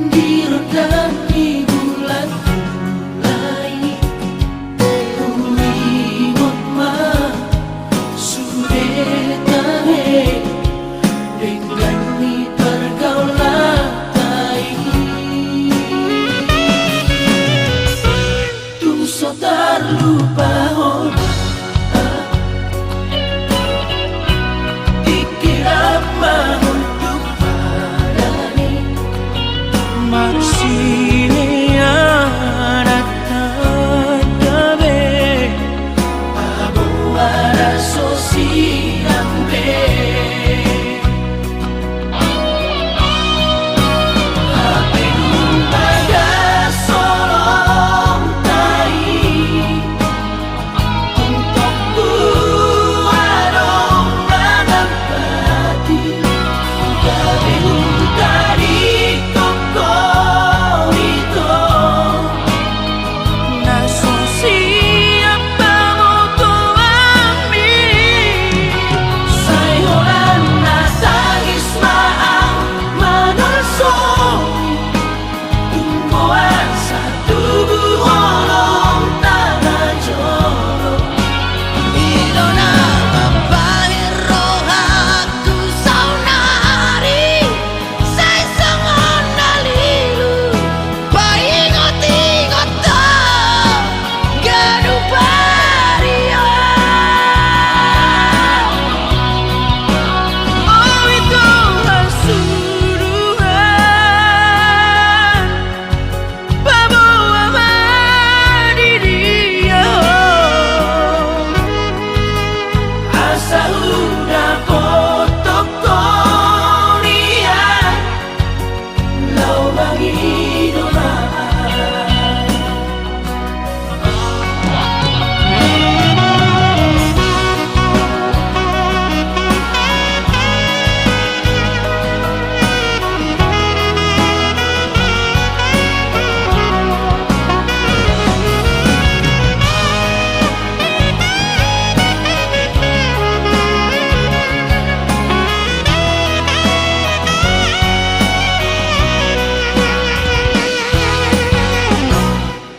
diredam di bulan mulai kuingot mah sudah tahe dengan ni pergaulan tai tu so terlupa dikira mah untuk padani manusia datang gabe abo ada sosial be ape lumbaga solong tai untuk buarong menempati gabe dari koko itu na sosial pamoto ami sayoran na tangis maang manalsong tumbuhan sa tubuhong tanah jorong ilo na mapahiro aku saunari sa isang nalilu paingot-ingot to ganupariyo oh ito ang suruhan pabawa madiriyo asa una fotokorian lau mangidomaan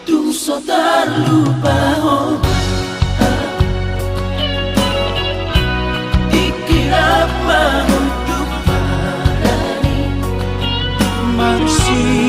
tu so terlupa dikira mah untuk padani manusia